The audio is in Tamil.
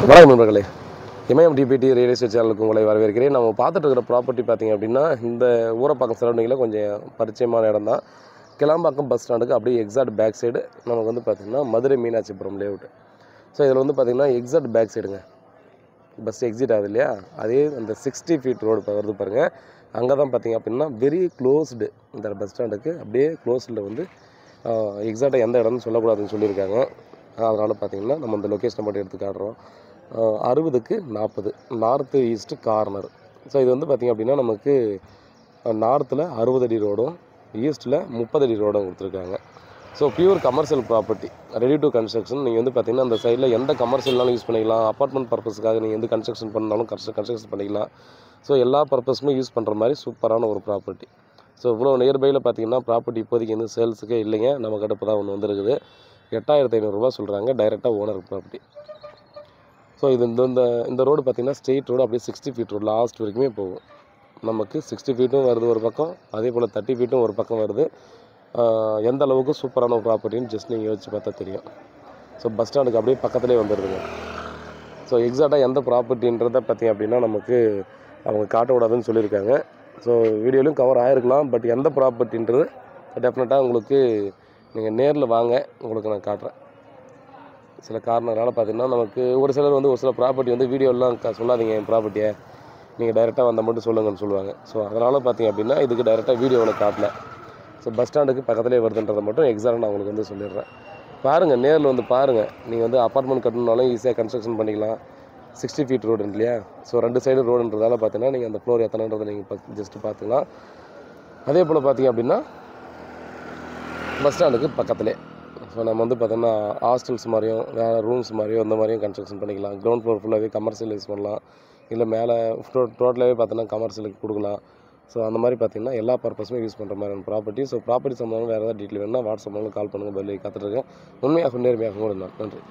வணக்கம் நண்பர்களே, இமயம் டிபிடி ரியல் எஸ்டேட் சேனலுக்கு உங்களை வரவேற்கிறேன். நம்ம பார்த்துட்டு இருக்கிற ப்ராப்பர்ட்டி பார்த்திங்க அப்படின்னா, இந்த ஊரப்பாக்கம் சரௌண்டிங்கில் கொஞ்சம் பரிச்சயமான இடம் தான். கிளாம்பாக்கம் பஸ் ஸ்டாண்டுக்கு அப்படியே எக்ஸாக்ட் பேக் சைடு நமக்கு வந்து பார்த்திங்கன்னா மதுரை மீனாட்சிபுரம் லேஅவுட். ஸோ இதில் வந்து பார்த்திங்கன்னா எக்ஸாக்ட் பேக் சைடுங்க, பஸ் எக்ஸிட் ஆகுது இல்லையா, அதே அந்த 60 ஃபீட் ரோடு வருது பாருங்கள். அங்கே தான் பார்த்திங்க அப்படின்னா வெரி க்ளோஸ்டு, இந்த பஸ் ஸ்டாண்டுக்கு அப்படியே க்ளோஸில் வந்து எக்ஸாக்டாக எந்த இடம்னு சொல்லக்கூடாதுன்னு சொல்லியிருக்காங்க. அதனால் பார்த்திங்கன்னா நம்ம இந்த லொக்கேஷனை மட்டும் எடுத்து காட்டுறோம். 60க்கு 40 நார்த்து ஈஸ்ட்டு கார்னர். ஸோ இது வந்து பார்த்திங்க அப்படின்னா நமக்கு நார்த்தில் 60 அடி ரோடும் ஈஸ்ட்டில் 30 அடி ரோடும் கொடுத்துருக்காங்க. So pure commercial property, ready to construction. நீங்கள் வந்து பார்த்திங்கன்னா அந்த சைடில் எந்த கமர்ஷியல்னாலும் யூஸ் பண்ணிக்கலாம், அப்பார்ட்மெண்ட் பர்பஸுக்காக நீங்கள் எந்த கன்ஸ்ட்ரக்ஷன் பண்ணாலும் கன்ஸ்ட்ரக்ஷன் பண்ணிக்கலாம். ஸோ எல்லா பர்பஸுமே யூஸ் பண்ணுற மாதிரி சூப்பரான ஒரு ப்ராப்பர்ட்டி. ஸோ இவ்வளோ நியர்பையில் பார்த்திங்கன்னா ப்ராப்பர்ட்டி இப்போதைக்கு எந்த சேல்ஸுக்கே இல்லைங்க. நம்மக்கிட்ட இப்போ தான் ஒன்று வந்துருக்குது. 8500 ரூபா சொல்கிறாங்க, டைரெக்டாக ஓனர் ப்ராப்பர்ட்டி. ஸோ இது இந்த ரோடு பார்த்திங்கன்னா ஸ்ட்ரெயிட் ரோடு, அப்படியே 60 ஃபீட் ரோடு லாஸ்ட் வரைக்குமே போகும். நமக்கு 60 ஃபீட்டும் வருது ஒரு பக்கம், அதே போல் 30 ஃபீட்டும் ஒரு பக்கம் வருது. எந்த அளவுக்கு சூப்பரான ஒரு ப்ராப்பர்ட்டின்னு ஜஸ்ட் நீங்கள் யோசிச்சு பார்த்தா தெரியும். ஸோ பஸ் ஸ்டாண்டுக்கு அப்படியே பக்கத்துலேயே வந்துடுதுங்க. ஸோ எக்ஸாக்டாக எந்த ப்ராப்பர்ட்டின்றதை பார்த்திங்க அப்படின்னா நமக்கு அவங்க காட்டக்கூடாதுன்னு சொல்லியிருக்காங்க. ஸோ வீடியோலையும் கவர் ஆகிருக்கலாம், பட் எந்த ப்ராப்பர்ட்டின்றது டெஃபினட்டாக உங்களுக்கு நீங்கள் நேரில் வாங்க, உங்களுக்கு நான் காட்டுறேன். சில காரணங்களால் பார்த்திங்கன்னா நமக்கு ஒரு சிலர் வந்து ஒரு சில ப்ராப்பர்ட்டி வந்து வீடியோலாம் சொல்லாதீங்க, என் ப்ராப்பர்ட்டியை நீங்கள் டைரெக்டாக வந்தால் மட்டும் சொல்லுங்கன்னு சொல்லுவாங்க. ஸோ அதனால் பார்த்திங்க அப்படின்னா இதுக்கு டைரெக்டாக வீடியோவில் காட்டல. ஸோ பஸ் ஸ்டாண்டுக்கு பக்கத்துலேயே வருதுன்றதை மட்டும் எக்ஸாக்டாக நான் உங்களுக்கு வந்து சொல்லிடுறேன். பாருங்கள், நேரில் வந்து பாருங்கள். நீங்கள் வந்து அப்பார்ட்மெண்ட் கட்டணுனாலும் ஈஸியாக கன்ஸ்ட்ரக்ஷன் பண்ணிக்கலாம். 60 ஃபீட் ரோடு இல்லையா, ஸோ 2 சைடு ரோடுன்றதால பார்த்தீங்கன்னா நீங்கள் அந்த ஃப்ளோர் எத்தனைன்றதை நீங்கள் ஜஸ்ட்டு பார்த்துக்கலாம். அதே போல் பார்த்திங்க அப்படின்னா பஸ் ஸ்டாண்டுக்கு பக்கத்துலேயே ஸோ நம்ம வந்து பார்த்தோம்னா ஹாஸ்டல்ஸ் மாதிரியும் வேறு ரூம்ஸ் மாதிரியும் இந்த மாதிரியும் கன்ஸ்ட்ரக்ஷன் பண்ணிக்கலாம். கிரவுண்ட் ஃப்ளோர் ஃபுல்லாகவே கமர்ஷியல் யூஸ் பண்ணலாம், இல்லை மேலே டோட்டலாகவே பார்த்தோன்னா கமர்ஷியலுக்கு கொடுக்கலாம். ஸோ அந்த மாதிரி பார்த்திங்கன்னா எல்லா பர்பஸுமே யூஸ் பண்ணுற மாதிரியான ப்ராப்பர்ட்டி. ஸோ ப்ராப்பர்ட்டி சம்பந்தமாக வேறு ஏதாவது டீட்டெயில் வேணுன்னா வாட்ஸ்அப் மூலம் கால் பண்ணுங்கள், பதில் காத்துட்ருக்கேன். உண்மையாக நேர்மையாக கூட நன்றி.